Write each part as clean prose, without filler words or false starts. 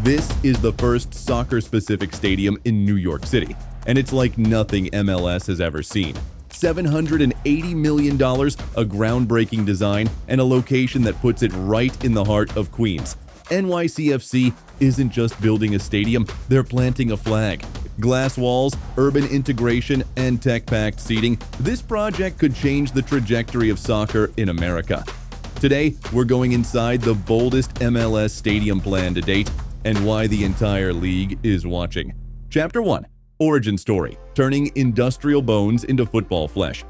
This is the first soccer-specific stadium in New York City, and it's like nothing MLS has ever seen. $780 million, a groundbreaking design, and a location that puts it right in the heart of Queens. NYCFC isn't just building a stadium, they're planting a flag. Glass walls, urban integration, and tech-packed seating, this project could change the trajectory of soccer in America. Today, we're going inside the boldest MLS stadium plan to date and why the entire league is watching. Chapter 1. Origin Story: Turning Industrial Bones into Football Flesh.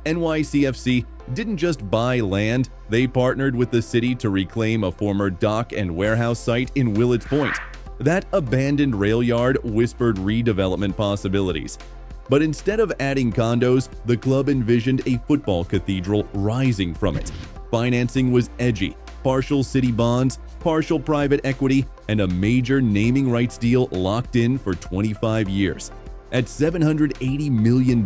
NYCFC didn't just buy land, they partnered with the city to reclaim a former dock and warehouse site in Willets Point. That abandoned rail yard whispered redevelopment possibilities. But instead of adding condos, the club envisioned a football cathedral rising from it. Financing was edgy: partial city bonds, partial private equity, and a major naming rights deal locked in for 25 years. At $780 million,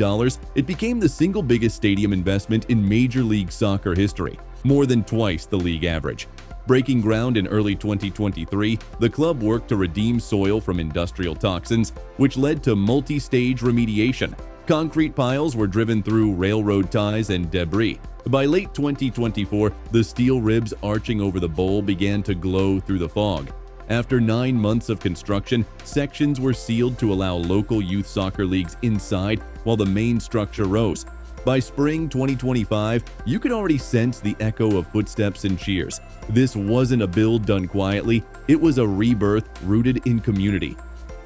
it became the single biggest stadium investment in Major League Soccer history, more than twice the league average. Breaking ground in early 2023, the club worked to redeem soil from industrial toxins, which led to multi-stage remediation. Concrete piles were driven through railroad ties and debris. By late 2024, the steel ribs arching over the bowl began to glow through the fog. After 9 months of construction, sections were sealed to allow local youth soccer leagues inside while the main structure rose. By spring 2025, you could already sense the echo of footsteps and cheers. This wasn't a build done quietly, it was a rebirth rooted in community.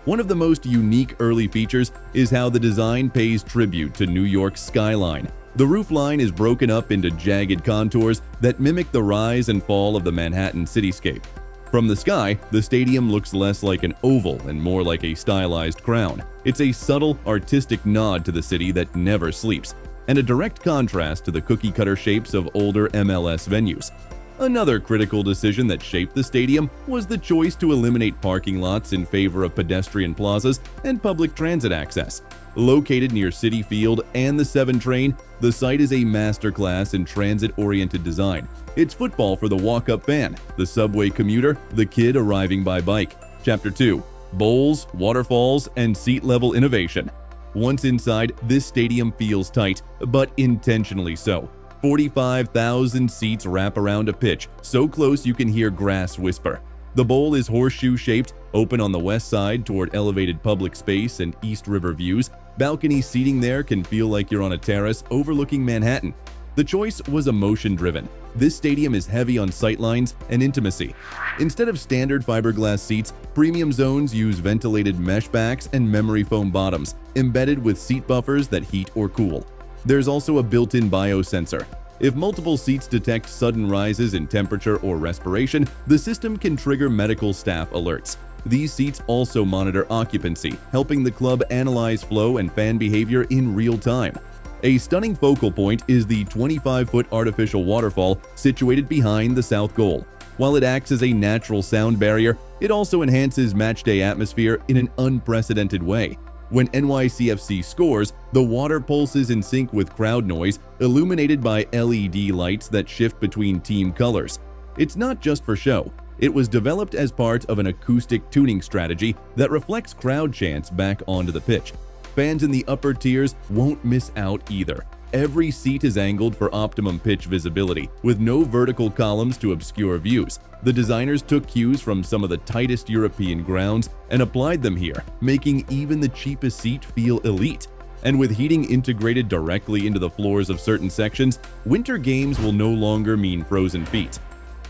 One of the most unique early features is how the design pays tribute to New York's skyline. The roofline is broken up into jagged contours that mimic the rise and fall of the Manhattan cityscape. From the sky, the stadium looks less like an oval and more like a stylized crown. It's a subtle, artistic nod to the city that never sleeps, and a direct contrast to the cookie-cutter shapes of older MLS venues. Another critical decision that shaped the stadium was the choice to eliminate parking lots in favor of pedestrian plazas and public transit access. Located near Citi Field and the 7 train, the site is a masterclass in transit-oriented design. It's football for the walk-up fan, the subway commuter, the kid arriving by bike. Chapter 2. Bowls, waterfalls, and seat-level innovation. Once inside, this stadium feels tight, but intentionally so. 45,000 seats wrap around a pitch, so close you can hear grass whisper. The bowl is horseshoe-shaped, open on the west side toward elevated public space and East River views. Balcony seating there can feel like you're on a terrace overlooking Manhattan. The choice was emotion-driven. This stadium is heavy on sightlines and intimacy. Instead of standard fiberglass seats, premium zones use ventilated mesh backs and memory foam bottoms, embedded with seat buffers that heat or cool. There's also a built-in biosensor. If multiple seats detect sudden rises in temperature or respiration, the system can trigger medical staff alerts. These seats also monitor occupancy, helping the club analyze flow and fan behavior in real time. A stunning focal point is the 25-foot artificial waterfall situated behind the south goal. While it acts as a natural sound barrier, it also enhances matchday atmosphere in an unprecedented way. When NYCFC scores, the water pulses in sync with crowd noise, illuminated by LED lights that shift between team colors. It's not just for show. It was developed as part of an acoustic tuning strategy that reflects crowd chants back onto the pitch. Fans in the upper tiers won't miss out either. Every seat is angled for optimum pitch visibility, with no vertical columns to obscure views. The designers took cues from some of the tightest European grounds and applied them here, making even the cheapest seat feel elite. And with heating integrated directly into the floors of certain sections, winter games will no longer mean frozen feet.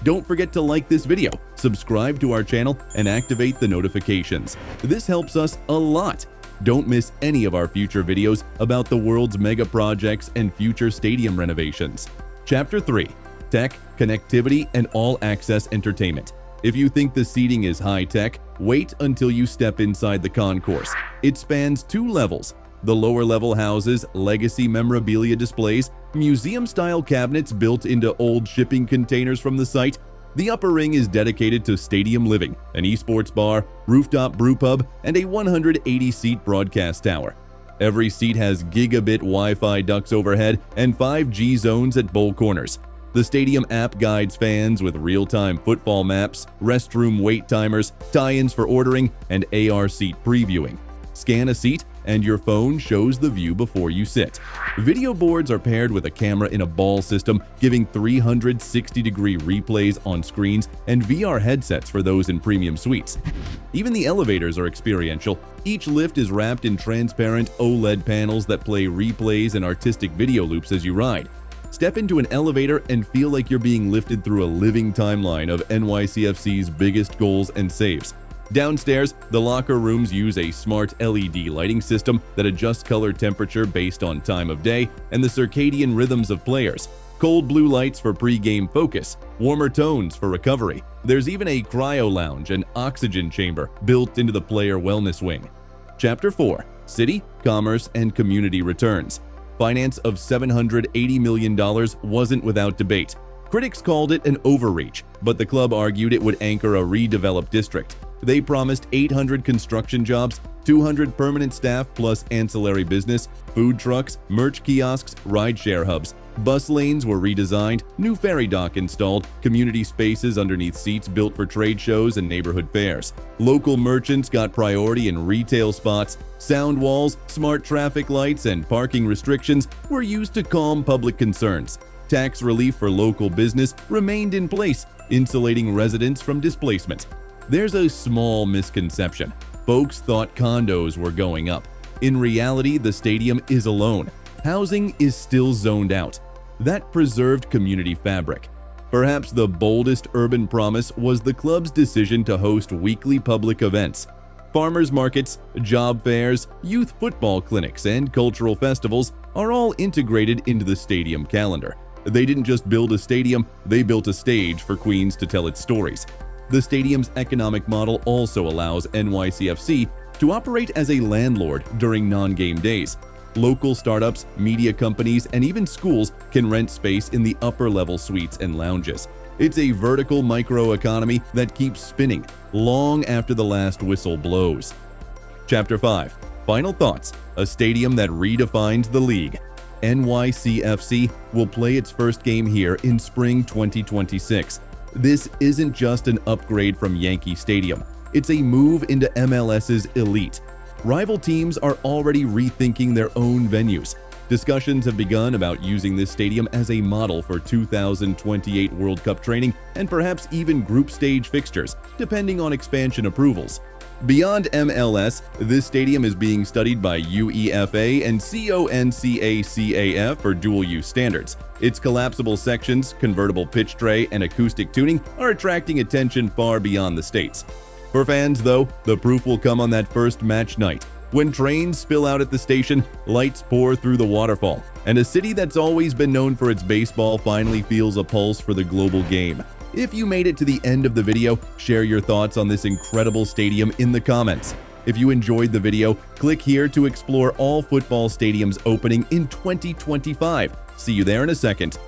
Don't forget to like this video, subscribe to our channel, and activate the notifications. This helps us a lot. Don't miss any of our future videos about the world's mega projects and future stadium renovations. Chapter 3. Tech, Connectivity, and All-Access Entertainment. If you think the seating is high-tech, wait until you step inside the concourse. It spans 2 levels. The lower level houses legacy memorabilia displays, museum-style cabinets built into old shipping containers from the site. The upper ring is dedicated to stadium living, an esports bar, rooftop brewpub, and a 180-seat broadcast tower. Every seat has gigabit Wi-Fi ducts overhead and 5G zones at bowl corners. The stadium app guides fans with real-time football maps, restroom wait timers, tie-ins for ordering, and AR seat previewing. Scan a seat, and your phone shows the view before you sit. Video boards are paired with a camera in a ball system, giving 360-degree replays on screens and VR headsets for those in premium suites. Even the elevators are experiential. Each lift is wrapped in transparent OLED panels that play replays and artistic video loops as you ride. Step into an elevator and feel like you're being lifted through a living timeline of NYCFC's biggest goals and saves. Downstairs, the locker rooms use a smart LED lighting system that adjusts color temperature based on time of day and the circadian rhythms of players. Cold blue lights for pre-game focus, warmer tones for recovery. There's even a cryo lounge and oxygen chamber built into the player wellness wing. Chapter 4: City, Commerce, and Community Returns. Finance of $780 million wasn't without debate. Critics called it an overreach, but the club argued it would anchor a redeveloped district. They promised 800 construction jobs, 200 permanent staff plus ancillary business, food trucks, merch kiosks, rideshare hubs. Bus lanes were redesigned, new ferry dock installed, community spaces underneath seats built for trade shows and neighborhood fairs. Local merchants got priority in retail spots. Sound walls, smart traffic lights, and parking restrictions were used to calm public concerns. Tax relief for local business remained in place, insulating residents from displacement. There's a small misconception. Folks thought condos were going up. In reality, the stadium is alone. Housing is still zoned out. That preserved community fabric. Perhaps the boldest urban promise was the club's decision to host weekly public events. Farmers markets, job fairs, youth football clinics, and cultural festivals are all integrated into the stadium calendar. They didn't just build a stadium, they built a stage for Queens to tell its stories. The stadium's economic model also allows NYCFC to operate as a landlord during non-game days. Local startups, media companies, and even schools can rent space in the upper-level suites and lounges. It's a vertical microeconomy that keeps spinning long after the last whistle blows. Chapter 5: Final Thoughts: A Stadium That Redefines the League. NYCFC will play its first game here in spring 2026. This isn't just an upgrade from Yankee Stadium. It's a move into MLS's elite. Rival teams are already rethinking their own venues. Discussions have begun about using this stadium as a model for 2028 World Cup training and perhaps even group stage fixtures, depending on expansion approvals. Beyond MLS, this stadium is being studied by UEFA and CONCACAF for dual-use standards. Its collapsible sections, convertible pitch tray, and acoustic tuning are attracting attention far beyond the States. For fans, though, the proof will come on that first match night. When trains spill out at the station, lights pour through the waterfall, and a city that's always been known for its baseball finally feels a pulse for the global game. If you made it to the end of the video, share your thoughts on this incredible stadium in the comments. If you enjoyed the video, click here to explore all football stadiums opening in 2025. See you there in a second.